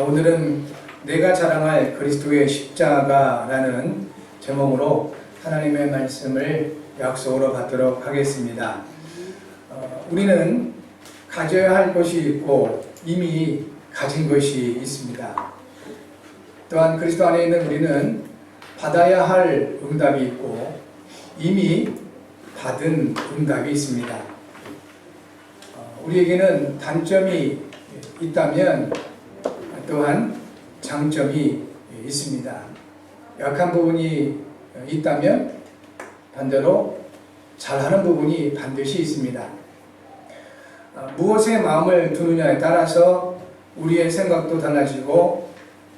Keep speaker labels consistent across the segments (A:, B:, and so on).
A: 오늘은 내가 자랑할 그리스도의 십자가라는 제목으로 하나님의 말씀을 약속으로 받도록 하겠습니다. 우리는 가져야 할 것이 있고 이미 가진 것이 있습니다. 또한 그리스도 안에 있는 우리는 받아야 할 응답이 있고 이미 받은 응답이 있습니다. 우리에게는 단점이 있다면 또한 장점이 있습니다. 약한 부분이 있다면 반대로 잘하는 부분이 반드시 있습니다. 무엇에 마음을 두느냐에 따라서 우리의 생각도 달라지고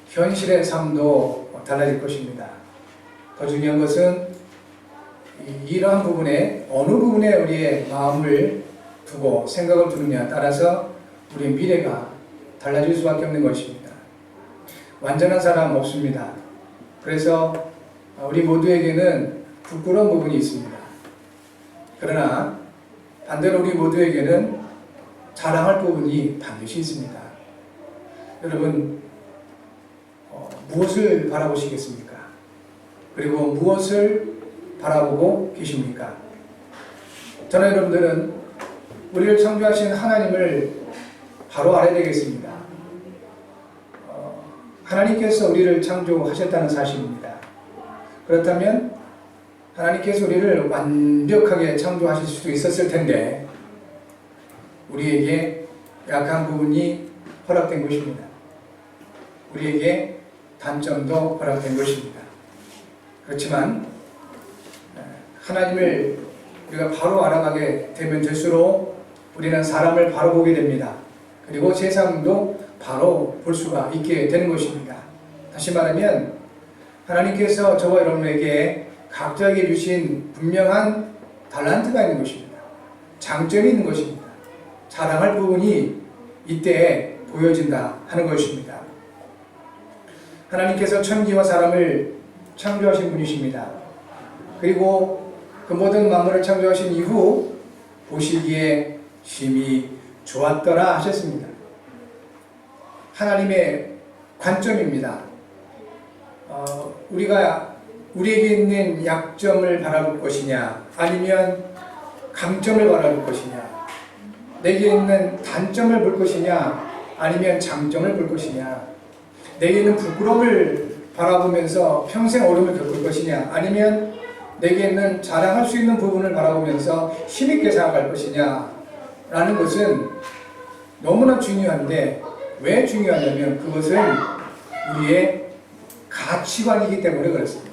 A: 현실의 삶도 달라질 것입니다. 더 중요한 것은 이러한 부분에 어느 부분에 우리의 마음을 두고 생각을 두느냐에 따라서 우리의 미래가 달라질 수밖에 없는 것입니다. 완전한 사람 없습니다. 그래서 우리 모두에게는 부끄러운 부분이 있습니다. 그러나 반대로 우리 모두에게는 자랑할 부분이 반드시 있습니다. 여러분, 무엇을 바라보시겠습니까? 그리고 무엇을 바라보고 계십니까? 저는 여러분들은 우리를 창조하신 하나님을 바로 알아야 되겠습니다. 하나님께서 우리를 창조하셨다는 사실입니다. 그렇다면 하나님께서 우리를 완벽하게 창조하실 수도 있었을 텐데 우리에게 약한 부분이 허락된 것입니다. 우리에게 단점도 허락된 것입니다. 그렇지만 하나님을 우리가 바로 알아가게 되면 될수록 우리는 사람을 바로 보게 됩니다. 그리고 세상도 바로 볼 수가 있게 되는 것입니다. 다시 말하면 하나님께서 저와 여러분에게 각자에게 주신 분명한 달란트가 있는 것입니다. 장점이 있는 것입니다. 자랑할 부분이 이때 보여진다 하는 것입니다. 하나님께서 천지와 사람을 창조하신 분이십니다. 그리고 그 모든 만물을 창조하신 이후 보시기에 심히 좋았더라 하셨습니다. 하나님의 관점입니다. 우리에게 있는 약점을 바라볼 것이냐 아니면 강점을 바라볼 것이냐, 내게 있는 단점을 볼 것이냐 아니면 장점을 볼 것이냐, 내게 있는 부끄러움을 바라보면서 평생 어려움을 겪을 것이냐 아니면 내게 있는 자랑할 수 있는 부분을 바라보면서 힘있게 살아갈 것이냐 라는 것은 너무나 중요한데, 왜 중요하냐면 그것은 우리의 가치관이기 때문에 그렇습니다.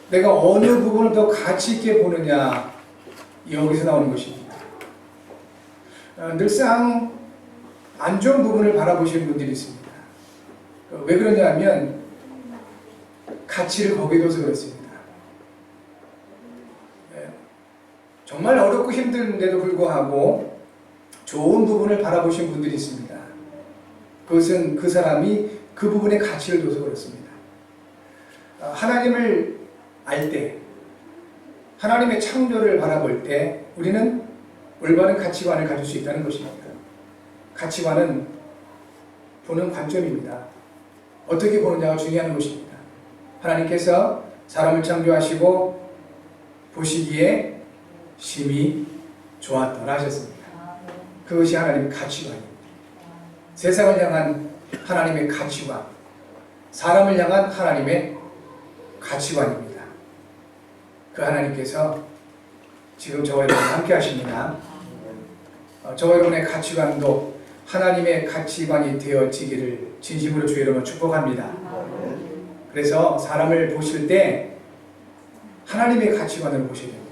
A: 내가 어느 부분을 더 가치 있게 보느냐, 여기서 나오는 것입니다. 늘상 안 좋은 부분을 바라보시는 분들이 있습니다. 왜 그러냐면 가치를 거기에 둬서 그렇습니다. 정말 어렵고 힘든데도 불구하고 좋은 부분을 바라보신 분들이 있습니다. 그것은 그 사람이 그 부분에 가치를 둬서 그렇습니다. 하나님을 알 때, 하나님의 창조를 바라볼 때 우리는 올바른 가치관을 가질 수 있다는 것입니다. 가치관은 보는 관점입니다. 어떻게 보느냐가 중요한 것입니다. 하나님께서 사람을 창조하시고 보시기에 심히 좋았더라 하셨습니다. 그것이 하나님의 가치관입니다. 세상을 향한 하나님의 가치관, 사람을 향한 하나님의 가치관입니다. 그 하나님께서 지금 저와 여러분과 함께 하십니다. 저와 여러분의 가치관도 하나님의 가치관이 되어지기를 진심으로 주의 이름으로 축복합니다. 그래서 사람을 보실 때 하나님의 가치관으로 보셔야 됩니다.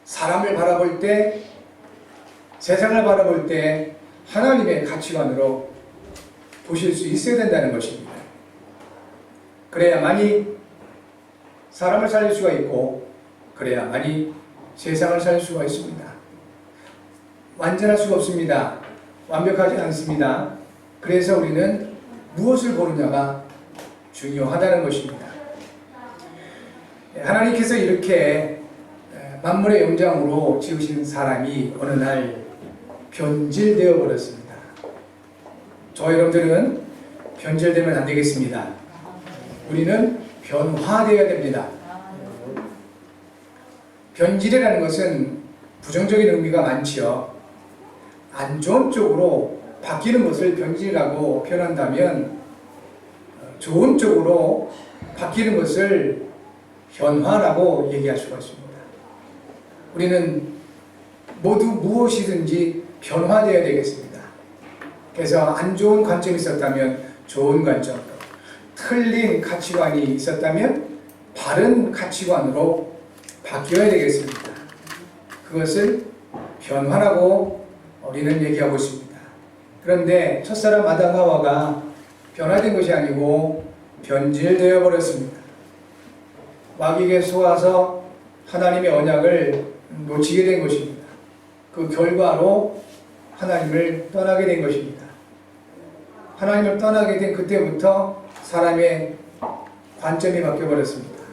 A: 사람을 바라볼 때, 세상을 바라볼 때 하나님의 가치관으로 보실 수 있어야 된다는 것입니다. 그래야만이 사람을 살릴 수가 있고 그래야만이 세상을 살릴 수가 있습니다. 완전할 수가 없습니다. 완벽하지 않습니다. 그래서 우리는 무엇을 보느냐가 중요하다는 것입니다. 하나님께서 이렇게 만물의 영장으로 지으신 사람이 어느 날 변질되어 버렸습니다. 저와 여러분들은 변질되면 안 되겠습니다. 우리는 변화되어야 됩니다. 변질이라는 것은 부정적인 의미가 많지요. 안 좋은 쪽으로 바뀌는 것을 변질이라고 표현한다면 좋은 쪽으로 바뀌는 것을 변화라고 얘기할 수가 있습니다. 우리는 모두 무엇이든지 변화되어야 되겠습니다. 그래서 안 좋은 관점이 있었다면 좋은 관점, 틀린 가치관이 있었다면 바른 가치관으로 바뀌어야 되겠습니다. 그것을 변화라고 우리는 얘기하고 있습니다. 그런데 첫사람 아담 하와가 변화된 것이 아니고 변질되어 버렸습니다. 마귀에게 속아서 하나님의 언약을 놓치게 된 것입니다. 그 결과로 하나님을 떠나게 된 것입니다. 하나님을 떠나게 된 그때부터 사람의 관점이 바뀌어버렸습니다.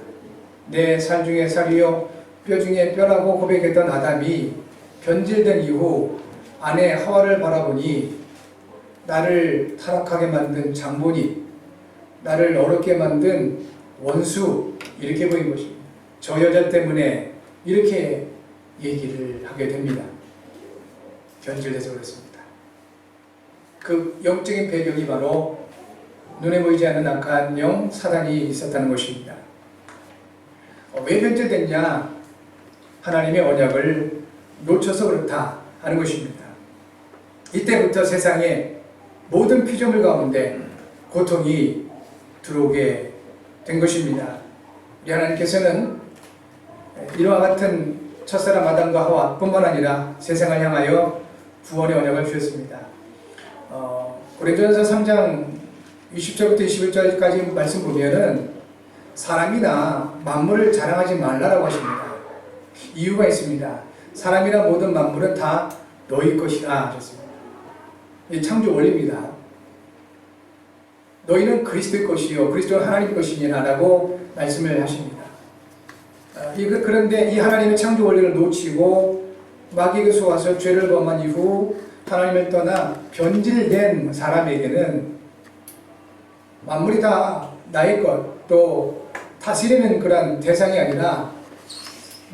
A: 내 살 중에 살이요 뼈 중에 뼈라고 고백했던 아담이 변질된 이후 아내 하와를 바라보니 나를 타락하게 만든 장본이, 나를 어렵게 만든 원수, 이렇게 보인 것입니다. 저 여자 때문에 이렇게 얘기를 하게 됩니다. 변질돼서 그렇습니다. 그 영적인 배경이 바로 눈에 보이지 않는 악한 영 사단이 있었다는 것입니다. 왜 변질됐냐? 하나님의 언약을 놓쳐서 그렇다 하는 것입니다. 이때부터 세상에 모든 피조물 가운데 고통이 들어오게 된 것입니다. 우리 하나님께서는 이와 같은 첫사람 아담과 하와 뿐만 아니라 세상을 향하여 구원의 언약을 주셨습니다. 고린도전서 3장 20절부터 21절까지 말씀 보면은 사람이나 만물을 자랑하지 말라라고 하십니다. 이유가 있습니다. 사람이나 모든 만물은 다 너희 것이다 하셨습니다. 이 창조 원리입니다. 너희는 그리스도의 것이요 그리스도는 하나님의 것이니라 라고 말씀을 하십니다. 그런데 이 하나님의 창조 원리를 놓치고 마귀에게 속아서 죄를 범한 이후 하나님을 떠나 변질된 사람에게는 만물이 다 나의 것, 또 다스리는 그런 대상이 아니라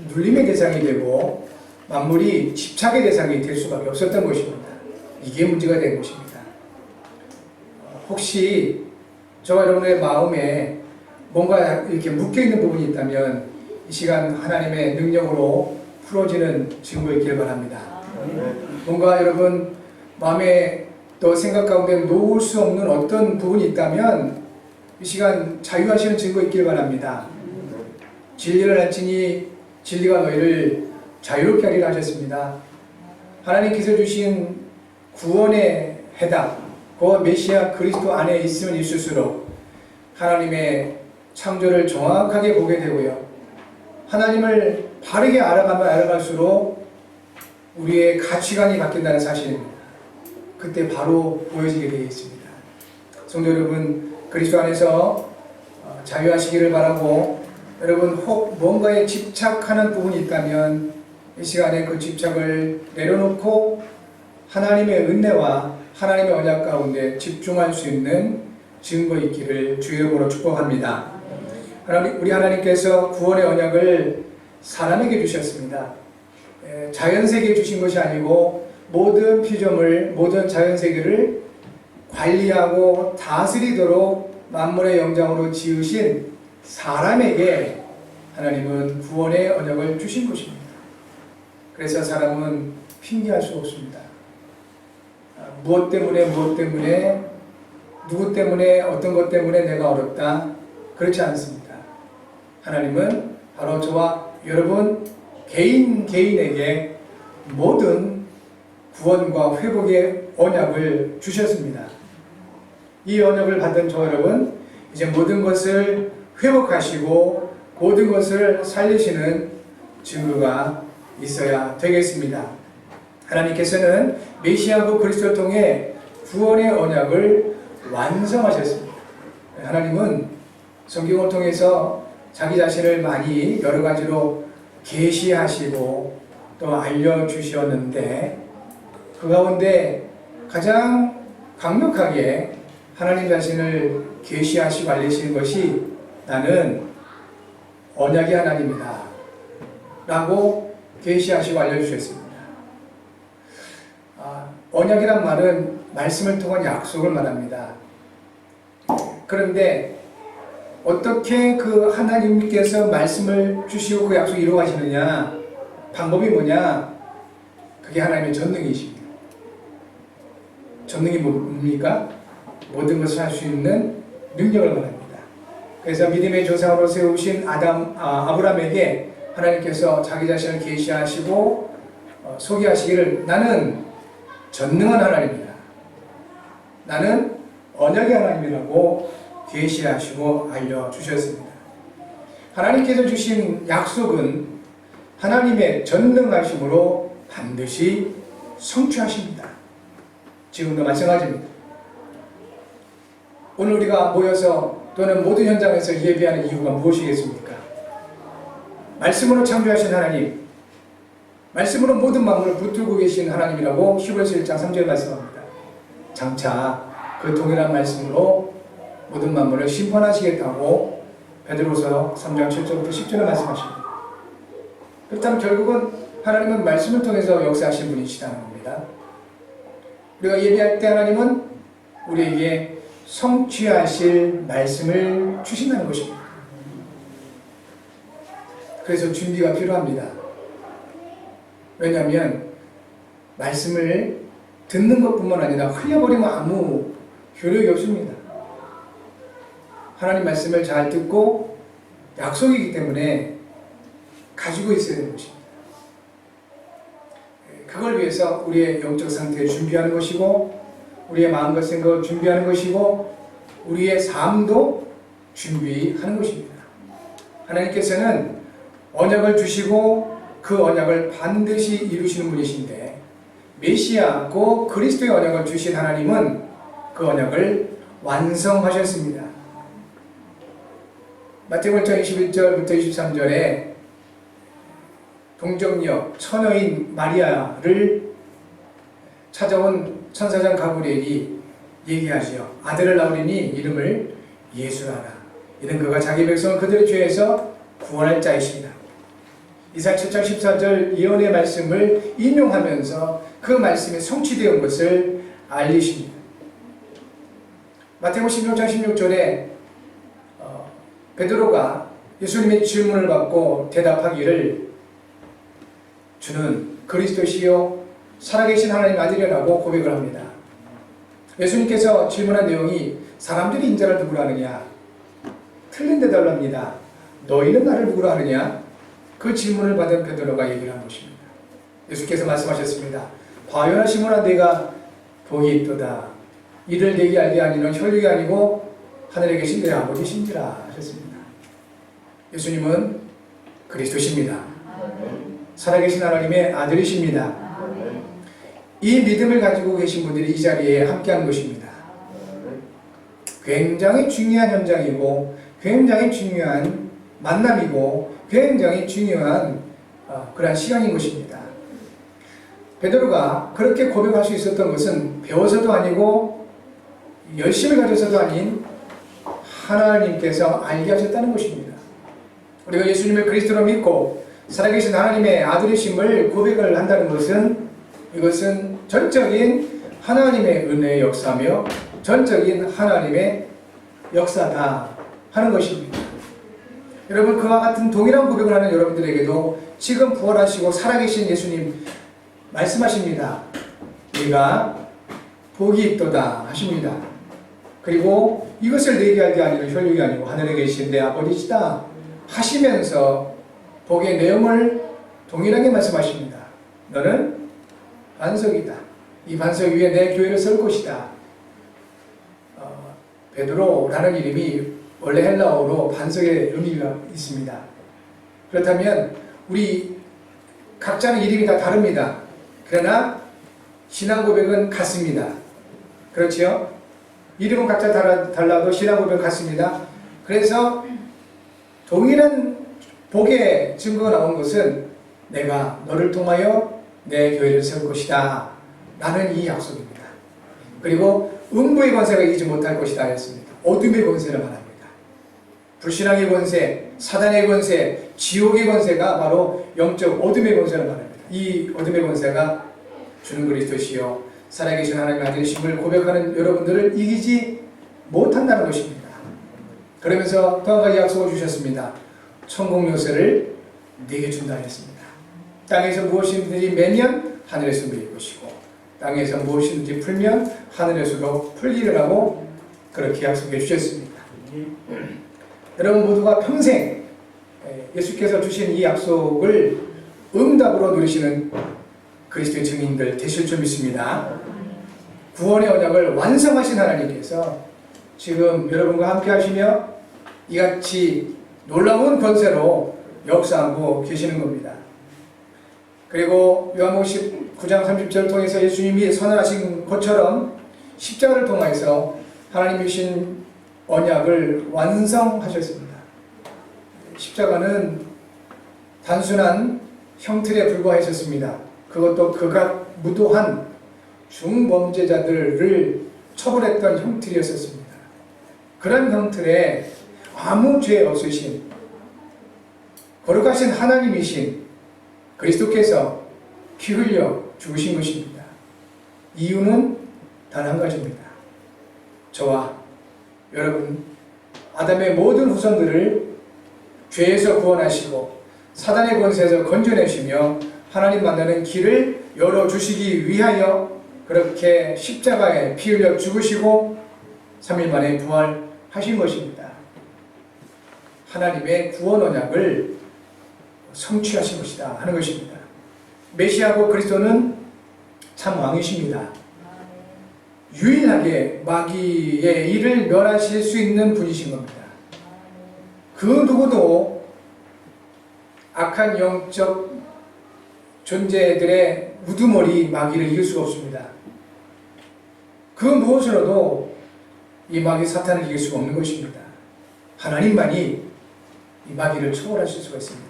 A: 눌림의 대상이 되고 만물이 집착의 대상이 될 수밖에 없었던 것입니다. 이게 문제가 된 것입니다. 혹시 저와 여러분의 마음에 뭔가 이렇게 묶여있는 부분이 있다면 이 시간 하나님의 능력으로 풀어지는 증거 있기를 바랍니다. 뭔가 여러분 마음에 또 생각 가운데 놓을 수 없는 어떤 부분이 있다면 이 시간 자유하시는 증거 있기를 바랍니다. 진리를 알지니 진리가 너희를 자유롭게 하리라 하셨습니다. 하나님께서 주신 구원의 해답, 그 메시아 그리스도 안에 있으면 있을수록 하나님의 창조를 정확하게 보게 되고요. 하나님을 바르게 알아가면 알아갈수록 우리의 가치관이 바뀐다는 사실입니다. 그때 바로 보여지게 되어 있습니다. 성도 여러분, 그리스도 안에서 자유하시기를 바라고, 여러분 혹 뭔가에 집착하는 부분이 있다면 이 시간에 그 집착을 내려놓고 하나님의 은혜와 하나님의 언약 가운데 집중할 수 있는 증거 있기를 주의 이름으로 축복합니다. 우리 하나님께서 구원의 언약을 사람에게 주셨습니다. 자연세계에 주신 것이 아니고 모든 피조물, 모든 자연세계를 관리하고 다스리도록 만물의 영장으로 지으신 사람에게 하나님은 구원의 언약을 주신 것입니다. 그래서 사람은 핑계할 수 없습니다. 무엇 때문에 누구 때문에 어떤 것 때문에 내가 어렵다, 그렇지 않습니다. 하나님은 바로 저와 여러분 개인에게 모든 구원과 회복의 언약을 주셨습니다. 이 언약을 받은 저 여러분, 이제 모든 것을 회복하시고 모든 것을 살리시는 증거가 있어야 되겠습니다. 하나님께서는 메시아고 그리스도를 통해 구원의 언약을 완성하셨습니다. 하나님은 성경을 통해서 자기 자신을 많이 여러 가지로 계시하시고 또 알려주셨는데 그 가운데 가장 강력하게 하나님 자신을 계시하시고 알리시는 것이 나는 언약의 하나님이다 라고 계시하시고 알려주셨습니다. 언약이란 말은 말씀을 통한 약속을 말합니다. 그런데 어떻게 그 하나님께서 말씀을 주시고 그 약속을 이루어가시느냐, 방법이 뭐냐? 그게 하나님의 전능이십니다. 전능이 뭡니까? 모든 것을 할 수 있는 능력을 말합니다. 그래서 믿음의 조상으로 세우신 아브라함에게 하나님께서 자기 자신을 계시하시고 소개하시기를 나는 전능한 하나님이다. 나는 언약의 하나님이라고 계시하시고 알려주셨습니다. 하나님께서 주신 약속은 하나님의 전능하심으로 반드시 성취하십니다. 지금도 마찬가지입니다. 오늘 우리가 모여서 또는 모든 현장에서 예배하는 이유가 무엇이겠습니까? 말씀으로 창조하신 하나님, 말씀으로 모든 만물을 붙들고 계신 하나님이라고 히브리서 1장 3절에 말씀합니다. 장차 그 동일한 말씀으로 모든 만물을 심판하시겠다고 베드로서 3장 7절부터 10절에 말씀하십니다. 그렇다면 결국은 하나님은 말씀을 통해서 역사하신 분이시다는 겁니다. 우리가 예배할 때 하나님은 우리에게 성취하실 말씀을 주신다는 것입니다. 그래서 준비가 필요합니다. 왜냐하면 말씀을 듣는 것뿐만 아니라 흘려버리면 아무 효력이 없습니다. 하나님 말씀을 잘 듣고 약속이기 때문에 가지고 있어야 되는 것입니다. 그걸 위해서 우리의 영적 상태를 준비하는 것이고, 우리의 마음과 생각을 준비하는 것이고, 우리의 삶도 준비하는 것입니다. 하나님께서는 언약을 주시고 그 언약을 반드시 이루시는 분이신데, 메시아 곧 그리스도의 언약을 주신 하나님은 그 언약을 완성하셨습니다. 마태복음 1장 21절부터 23절에 동정녀 처녀인 마리아를 찾아온 천사장 가브리엘이 얘기하지요. 아들을 낳으리니 이름을 예수라라. 이는 그가 자기 백성을 그들의 죄에서 구원할 자이십니다. 이사야 7장 14절 예언의 말씀을 인용하면서 그 말씀이 성취되어 온 것을 알리십니다. 마태복음 16장 16절에 베드로가 예수님의 질문을 받고 대답하기를 주는 그리스도시요 살아계신 하나님 아들이라고 고백을 합니다. 예수님께서 질문한 내용이 사람들이 인자를 누구로 하느냐? 틀린 대답을 합니다. 너희는 나를 누구로 하느냐? 그 질문을 받은 베드로가 얘기를 한 것입니다. 예수께서 말씀하셨습니다. 과연 시몬아 내가 복이 있도다. 이를 내게 알게 아니는 혈육이 아니고 하늘에 계신 내 아버지신지라 하셨습니다. 예수님은 그리스도십니다. 살아계신 하나님의 아들이십니다. 이 믿음을 가지고 계신 분들이 이 자리에 함께한 것입니다. 굉장히 중요한 현장이고 굉장히 중요한 만남이고 굉장히 중요한 그러한 시간인 것입니다. 베드로가 그렇게 고백할 수 있었던 것은 배워서도 아니고 열심을 가져서도 아닌 하나님께서 알게 하셨다는 것입니다. 우리가 예수님을 그리스도로 믿고 살아계신 하나님의 아들이심을 고백을 한다는 것은 이것은 전적인 하나님의 은혜의 역사며 전적인 하나님의 역사다 하는 것입니다. 여러분 그와 같은 동일한 고백을 하는 여러분들에게도 지금 부활하시고 살아계신 예수님 말씀하십니다. 네가 복이 있도다 하십니다. 그리고 이것을 내게 알게 아니는 혈육이 아니고 하늘에 계신 내 아버지시다 하시면서 복의 내용을 동일하게 말씀하십니다. 너는 반석이다. 이 반석 위에 내 교회를 설 것이다. 베드로라는 이름이 원래 헬라어로 반석의 의미가 있습니다. 그렇다면 우리 각자는 이름이 다 다릅니다. 그러나 신앙 고백은 같습니다. 그렇지요? 이름은 각자 달라도 신앙 고백은 같습니다. 그래서 동일한 복의 증거가 나온 것은 내가 너를 통하여 내 교회를 세울 것이다 라는 이 약속입니다. 그리고 음부의 권세가 이기지 못할 것이다 하였습니다. 어둠의 권세를 말합니다. 불신앙의 권세, 사단의 권세, 지옥의 권세가 바로 영적 어둠의 권세를 말합니다. 이 어둠의 권세가 주는 그리스도시요 살아계신 하나님의 아들이심을 고백하는 여러분들을 이기지 못한다는 것입니다. 그러면서 또 한 가지 약속을 주셨습니다. 천국 요새를 내게 준다 했습니다. 땅에서 무엇이든지 매면 하늘에서 매일 것이고 땅에서 무엇이든지 풀면 하늘에서도 풀리리라고 그렇게 약속해 주셨습니다. 여러분 모두가 평생 예수께서 주신 이 약속을 응답으로 누리시는 그리스도의 증인들 되실 줄 믿습니다. 구원의 언약을 완성하신 하나님께서 지금 여러분과 함께 하시며 이같이 놀라운 권세로 역사하고 계시는 겁니다. 그리고 요한복음 19장 30절을 통해서 예수님이 선언하신 것처럼 십자가를 통해서 하나님이 주신 언약을 완성하셨습니다. 십자가는 단순한 형틀에 불과했었습니다. 그것도 극악 무도한 중범죄자들을 처벌했던 형틀이었습니다. 그런 형틀에 아무 죄 없으신 거룩하신 하나님이신 그리스도께서 피 흘려 죽으신 것입니다. 이유는 단 한 가지입니다. 저와 여러분 아담의 모든 후손들을 죄에서 구원하시고 사단의 권세에서 건져내시며 하나님 만나는 길을 열어주시기 위하여 그렇게 십자가에 피 흘려 죽으시고 3일 만에 부활하신 것입니다. 하나님의 구원 언약을 성취하신 것이다 하는 것입니다. 메시아고 그리스도는 참 왕이십니다. 유일하게 마귀의 일을 멸하실 수 있는 분이신 겁니다. 그 누구도 악한 영적 존재들의 우두머리 마귀를 이길 수가 없습니다. 그 무엇으로도 이 마귀 사탄을 이길 수가 없는 것입니다. 하나님만이 이 마귀를 초월하실 수가 있습니다.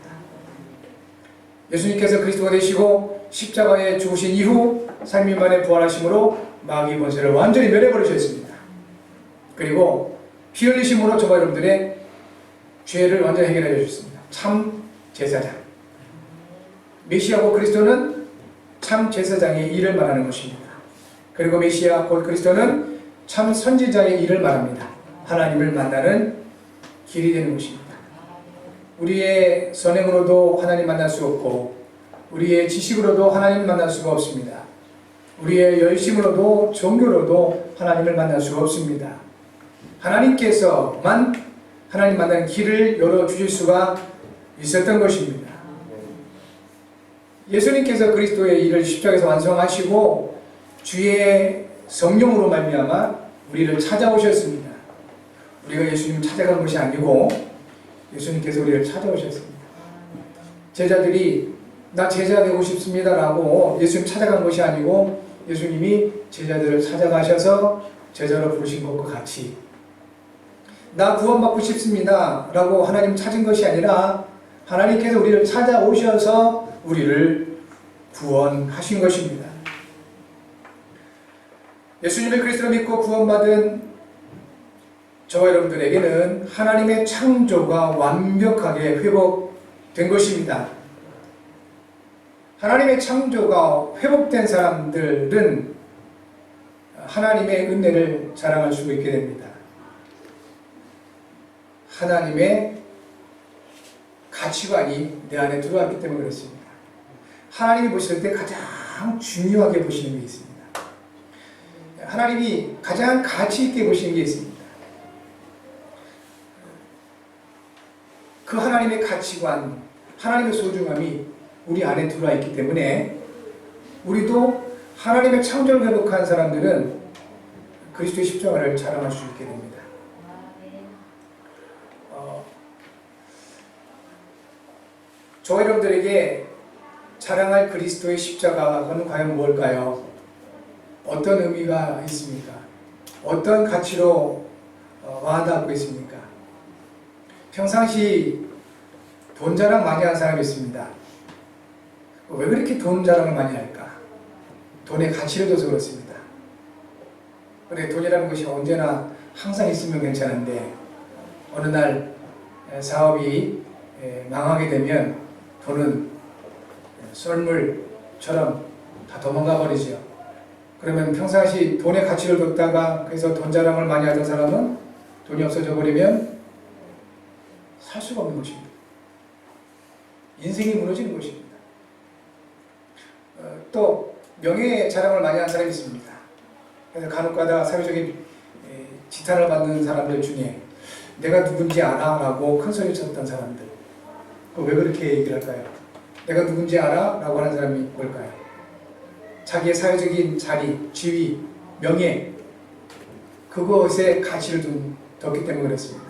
A: 예수님께서 그리스도가 되시고 십자가에 죽으신 이후 3일 만에 부활하심으로 마귀 권세를 완전히 멸해버리셨습니다. 그리고 피 흘리심으로 저와 여러분들의 죄를 완전히 해결해 주셨습니다. 참 제사장. 메시아고 그리스도는 참 제사장의 일을 말하는 것입니다. 그리고 메시아 곧 그리스도는 참 선지자의 일을 말합니다. 하나님을 만나는 길이 되는 것입니다. 우리의 선행으로도 하나님 만날 수 없고 우리의 지식으로도 하나님을 만날 수가 없습니다. 우리의 열심으로도 종교로도 하나님을 만날 수가 없습니다. 하나님께서만 하나님 만나는 길을 열어주실 수가 있었던 것입니다. 예수님께서 그리스도의 일을 십자가에서 완성하시고 주의 성령으로 말미암아 우리를 찾아오셨습니다. 우리가 예수님을 찾아간 것이 아니고 예수님께서 우리를 찾아오셨습니다. 제자들이 나 제자 되고 싶습니다 라고 예수님 찾아간 것이 아니고 예수님이 제자들을 찾아가셔서 제자로 부르신 것과 같이 나 구원받고 싶습니다 라고 하나님 찾은 것이 아니라 하나님께서 우리를 찾아오셔서 우리를 구원하신 것입니다. 예수님의 그리스도를 믿고 구원받은 저와 여러분들에게는 하나님의 창조가 완벽하게 회복된 것입니다. 하나님의 창조가 회복된 사람들은 하나님의 은혜를 자랑할 수 있게 됩니다. 하나님의 가치관이 내 안에 들어왔기 때문에 그렇습니다. 하나님이 보실 때 가장 중요하게 보시는 게 있습니다. 하나님이 가장 가치 있게 보시는 게 있습니다. 그 하나님의 가치관, 하나님의 소중함이 우리 안에 들어와 있기 때문에 우리도 하나님의 창조를 회복한 사람들은 그리스도의 십자가를 자랑할 수 있게 됩니다. 저와 여러분들에게 자랑할 그리스도의 십자가는 과연 뭘까요? 어떤 의미가 있습니까? 어떤 가치로 와닿고 있습니까? 평상시 돈 자랑 많이 하는 사람이 있습니다. 왜 그렇게 돈 자랑을 많이 할까? 돈의 가치를 둬서 그렇습니다. 근데 돈이라는 것이 언제나 항상 있으면 괜찮은데 어느 날 사업이 망하게 되면 돈은 썰물처럼 다 도망가 버리죠. 그러면 평상시 돈의 가치를 뒀다가 그래서 돈 자랑을 많이 하던 사람은 돈이 없어져 버리면 살 수가 없는 것입니다. 인생이 무너지는 것입니다. 또 명예 자랑을 많이 하는 사람이 있습니다. 그래서 간혹가다 사회적인 지탄을 받는 사람들 중에 내가 누군지 알아? 라고 큰 소리 쳤던 사람들. 왜 그렇게 얘기를 할까요? 내가 누군지 알아? 라고 하는 사람이 뭘까요? 자기의 사회적인 자리, 지위, 명예, 그것에 가치를 뒀기 때문에 그렇습니다.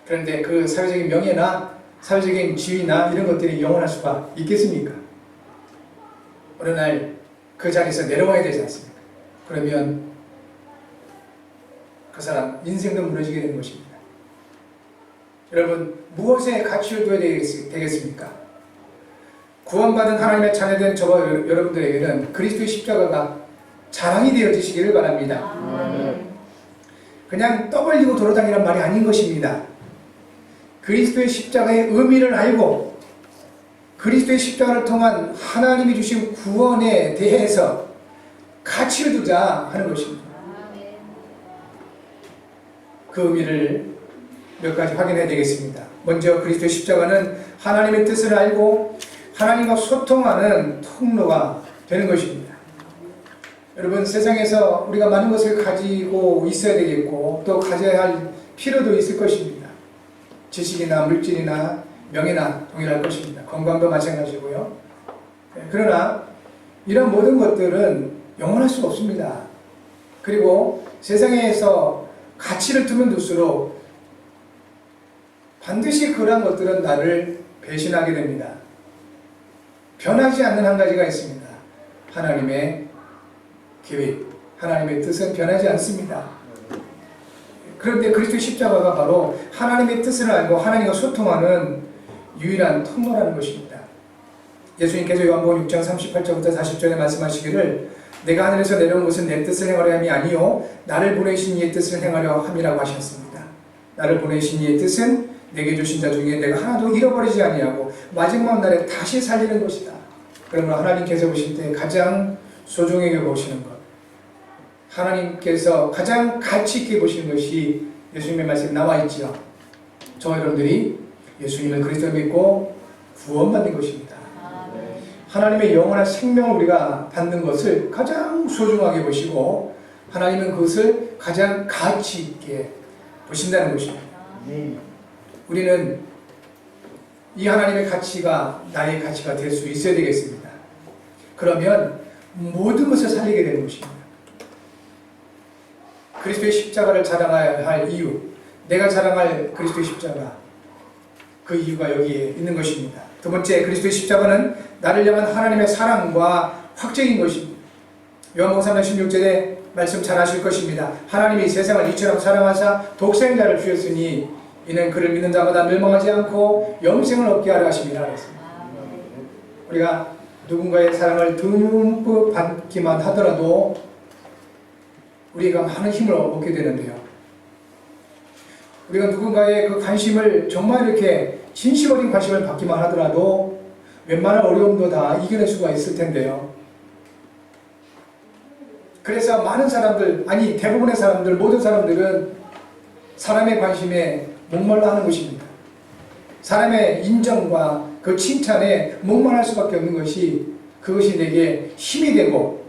A: 그런데 그 사회적인 명예나 사회적인 지위나 이런 것들이 영원할 수가 있겠습니까? 어느 날 그 자리에서 내려와야 되지 않습니까? 그러면 그 사람 인생도 무너지게 되는 것입니다. 여러분, 무엇에 가치를 둬야 되겠습니까? 구원받은 하나님의 자녀된 저와 여러분들에게는 그리스도의 십자가가 자랑이 되어지시기를 바랍니다. 그냥 떠벌리고 돌아다니는 말이 아닌 것입니다. 그리스도의 십자가의 의미를 알고 그리스도의 십자가를 통한 하나님이 주신 구원에 대해서 가치를 두자 하는 것입니다. 그 의미를 몇 가지 확인해야 되겠습니다. 먼저 그리스도의 십자가는 하나님의 뜻을 알고 하나님과 소통하는 통로가 되는 것입니다. 여러분, 세상에서 우리가 많은 것을 가지고 있어야 되겠고 또 가져야 할 필요도 있을 것입니다. 지식이나 물질이나 명예나 동일할 것입니다. 건강도 마찬가지고요. 그러나 이런 모든 것들은 영원할 수가 없습니다. 그리고 세상에서 가치를 두면 둘수록 반드시 그러한 것들은 나를 배신하게 됩니다. 변하지 않는 한 가지가 있습니다. 하나님의 계획, 하나님의 뜻은 변하지 않습니다. 그런데 그리스도의 십자가가 바로 하나님의 뜻을 알고 하나님과 소통하는 유일한 통로라는 것입니다. 예수님께서 요한복음 6장 38절부터 40절에 말씀하시기를 내가 하늘에서 내려온 것은 내 뜻을 행하려 함이 아니요 나를 보내신 이의 뜻을 행하려 함이라고 하셨습니다. 나를 보내신 이의 뜻은 내게 주신 자 중에 내가 하나도 잃어버리지 아니하고 마지막 날에 다시 살리는 것이다. 그러므로 하나님께서 보실 때 가장 소중하게 보시는 것, 하나님께서 가장 가치 있게 보시는 것이 예수님의 말씀에 나와 있지요. 저와 여러분들이 예수님을 그리스도를 믿고 구원받는 것입니다. 하나님의 영원한 생명을 우리가 받는 것을 가장 소중하게 보시고 하나님은 그것을 가장 가치 있게 보신다는 것입니다. 우리는 이 하나님의 가치가 나의 가치가 될 수 있어야 되겠습니다. 그러면 모든 것을 살리게 되는 것입니다. 그리스도의 십자가를 자랑해야 할 이유, 내가 자랑할 그리스도의 십자가, 그 이유가 여기에 있는 것입니다. 두 번째, 그리스도의 십자가는 나를 향한 하나님의 사랑과 확증인 것입니다. 요한복음 3장 16절에 말씀 잘 아실 것입니다. 하나님이 세상을 이처럼 사랑하사 독생자를 주셨으니 이는 그를 믿는 자마다 멸망하지 않고 영생을 얻게 하려 하심이라 그랬습니다. 우리가 누군가의 사랑을 듬뿍 받기만 하더라도 우리가 많은 힘을 얻게 되는데요. 우리가 누군가의 그 관심을 정말 이렇게 진심 어린 관심을 받기만 하더라도 웬만한 어려움도 다 이겨낼 수가 있을 텐데요. 그래서 많은 사람들, 아니 대부분의 사람들, 모든 사람들은 사람의 관심에 목말라 하는 것입니다. 사람의 인정과 그 칭찬에 목말할 수밖에 없는 것이 그것이 내게 힘이 되고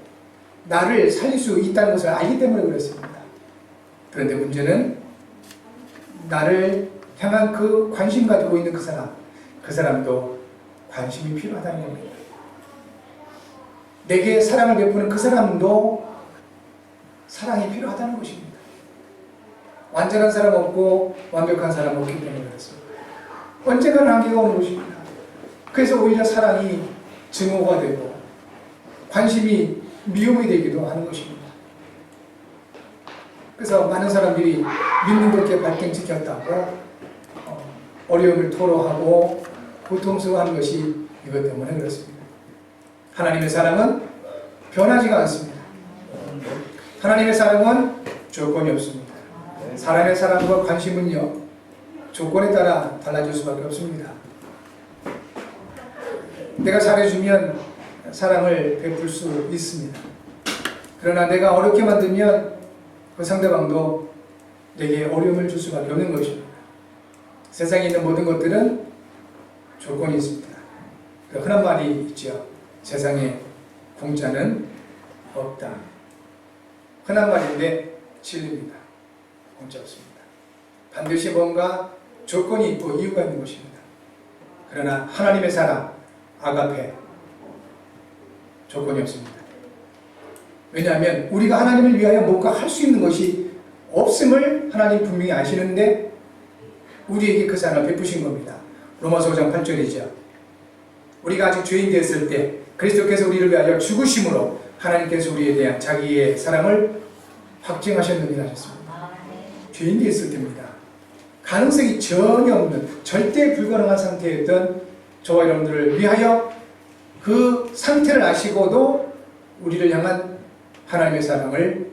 A: 나를 살릴 수 있다는 것을 알기 때문에 그렇습니다. 그런데 문제는 나를 향한 그 관심 가지고 있는 그 사람도 관심이 필요하다는 겁니다. 내게 사랑을 베푸는 그 사람도 사랑이 필요하다는 것입니다. 완전한 사람 없고 완벽한 사람 없기 때문에 그렇습니다. 언젠가는 한계가 오는 것입니다. 그래서 오히려 사랑이 증오가 되고 관심이 미움이 되기도 하는 것입니다. 그래서 많은 사람들이 믿는 것에 발등 지켰다고 어려움을 토로하고 고통스러워하는 것이 이것 때문에 그렇습니다. 하나님의 사랑은 변하지가 않습니다. 하나님의 사랑은 조건이 없습니다. 사람의 사랑과 관심은요, 조건에 따라 달라질 수밖에 없습니다. 내가 잘해주면 사랑을 베풀 수 있습니다. 그러나 내가 어렵게 만들면 그 상대방도 내게 어려움을 줄 수밖에 없는 것입니다. 세상에 있는 모든 것들은 조건이 있습니다. 흔한 말이 있죠. 세상에 공짜는 없다. 흔한 말인데 진리입니다. 공짜 없습니다. 반드시 뭔가 조건이 있고 이유가 있는 것입니다. 그러나 하나님의 사랑, 아가페, 조건이 없습니다. 왜냐하면 우리가 하나님을 위하여 뭔가 할 수 있는 것이 없음을 하나님 분명히 아시는데 우리에게 그 사랑을 베푸신 겁니다. 로마서 5장 8절이죠. 우리가 아직 죄인 됐을 때 그리스도께서 우리를 위하여 죽으심으로 하나님께서 우리에 대한 자기의 사랑을 확증하셨느니라 하셨습니다. 죄인 됐을 때입니다. 가능성이 전혀 없는 절대 불가능한 상태였던 저와 여러분들을 위하여 그 상태를 아시고도 우리를 향한 하나님의 사랑을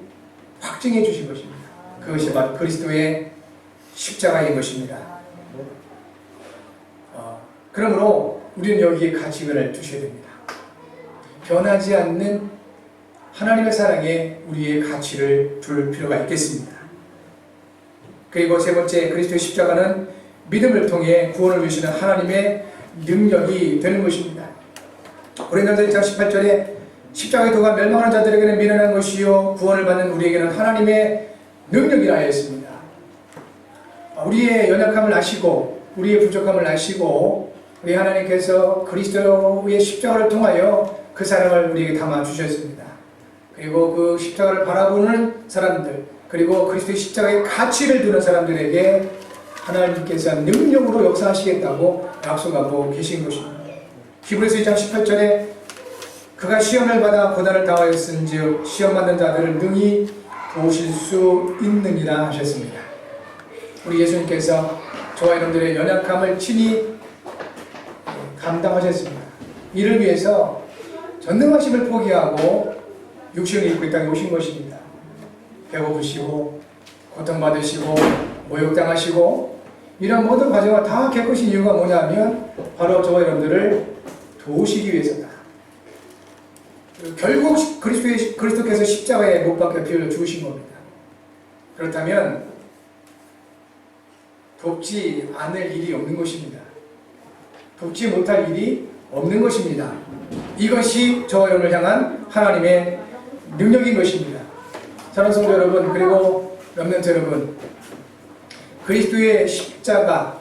A: 확증해 주신 것입니다. 그것이 바로 그리스도의 십자가인 것입니다. 그러므로 우리는 여기에 가치관을 두셔야 됩니다. 변하지 않는 하나님의 사랑에 우리의 가치를 둘 필요가 있겠습니다. 그리고 세 번째, 그리스도의 십자가는 믿음을 통해 구원을 주시는 하나님의 능력이 되는 것입니다. 고린도전서 1장 18절에 십자가의 도가 멸망하는 자들에게는 미련한 것이요 구원을 받는 우리에게는 하나님의 능력이라 하였습니다. 우리의 연약함을 아시고 우리의 부족함을 아시고 우리 하나님께서 그리스도의 십자가를 통하여 그 사랑을 우리에게 담아 주셨습니다. 그리고 그 십자가를 바라보는 사람들, 그리고 그리스도의 십자가의 가치를 두는 사람들에게 하나님께서 능력으로 역사하시겠다고 약속하고 계신 것입니다. 히브리서 2장 18절에 그가 시험을 받아 고난을 당하였은즉 시험 받는 자들을 능히 도우실 수 있느니라 하셨습니다. 우리 예수님께서 저와 여러분들의 연약함을 친히 감당하셨습니다. 이를 위해서 전능하심을 포기하고 육신을 입고 이 땅에 오신 것입니다. 배고프시고 고통받으시고 모욕당하시고 이런 모든 과정을 다 겪으신 이유가 뭐냐면 바로 저와 여러분들을 도우시기 위해서다. 결국 그리스도께서 십자가에 못 박혀 피를 주신 겁니다. 그렇다면 돕지 않을 일이 없는 것입니다. 돕지 못할 일이 없는 것입니다. 이것이 저와 여러분을 향한 하나님의 능력인 것입니다. 사랑하는 성도 여러분, 그리고 렘넌트 여러분, 그리스도의 십자가,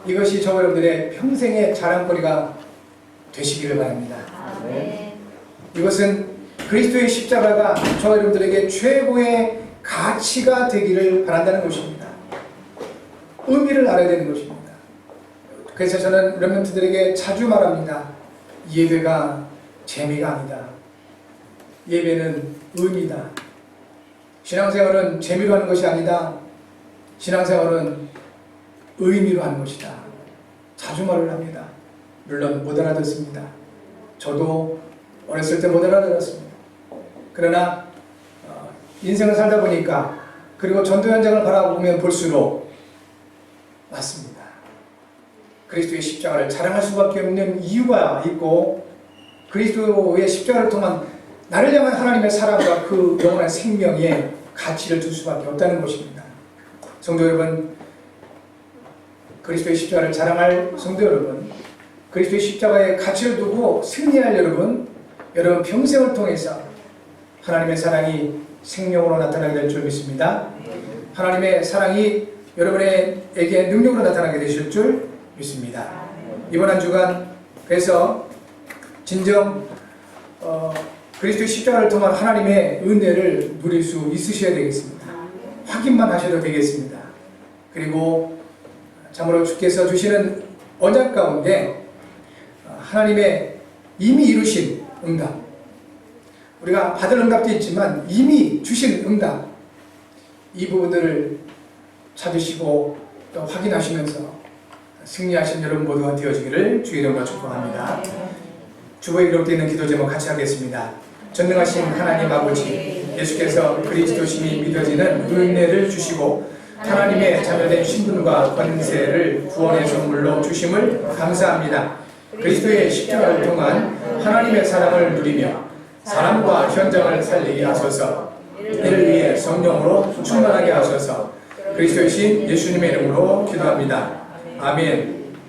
A: 이것이 저와 여러분들의 평생의 자랑거리가 되시기를 바랍니다. 이것은 그리스도의 십자가가 저와 여러분들에게 최고의 가치가 되기를 바란다는 것입니다. 의미를 알아야 되는 것입니다. 그래서 저는 렘넌트들에게 자주 말합니다. 예배가 재미가 아니다. 예배는 의미다. 신앙생활은 재미로 하는 것이 아니다. 신앙생활은 의미로 하는 것이다. 자주 말을 합니다. 물론 못 알아듣습니다. 저도 어렸을 때 못 알아들었습니다. 그러나 인생을 살다 보니까, 그리고 전도 현장을 바라보면 볼수록 맞습니다. 그리스도의 십자가를 자랑할 수밖에 없는 이유가 있고, 그리스도의 십자가를 통한 나를 향한 하나님의 사랑과 그 영원한 생명에 가치를 둘 수밖에 없다는 것입니다. 성도 여러분, 그리스도의 십자가를 자랑할 성도 여러분, 그리스도의 십자가에 가치를 두고 승리할 여러분 평생을 통해서 하나님의 사랑이 생명으로 나타나게 될 줄 믿습니다. 하나님의 사랑이 여러분에게 능력으로 나타나게 되실 줄 믿습니다. 이번 한 주간 그래서 진정 그리스도의 십자가를 통한 하나님의 은혜를 누릴 수 있으셔야 되겠습니다. 확인만 하셔도 되겠습니다. 그리고 참으로 주께서 주시는 언약 가운데 하나님의 이미 이루신 응답, 우리가 받을 응답도 있지만 이미 주신 응답, 이 부분들을 찾으시고 또 확인하시면서 승리하신 여러분 모두가 되어지기를 주의 이름으로 축복합니다. 주보에 기록되어 있는 기도 제목 같이 하겠습니다. 전능하신 하나님 아버지, 예수께서 그리스도심이 믿어지는 은혜를 주시고 하나님의 자녀된 신분과 권세를 구원의 선물로 주심을 감사합니다. 그리스도의 십자가를 통한 하나님의 사랑을 누리며 사람과 현장을 살리게 하소서. 이를 위해 성령으로 충만하게 하소서. 그리스도의 신 예수님의 이름으로 기도합니다. 아멘.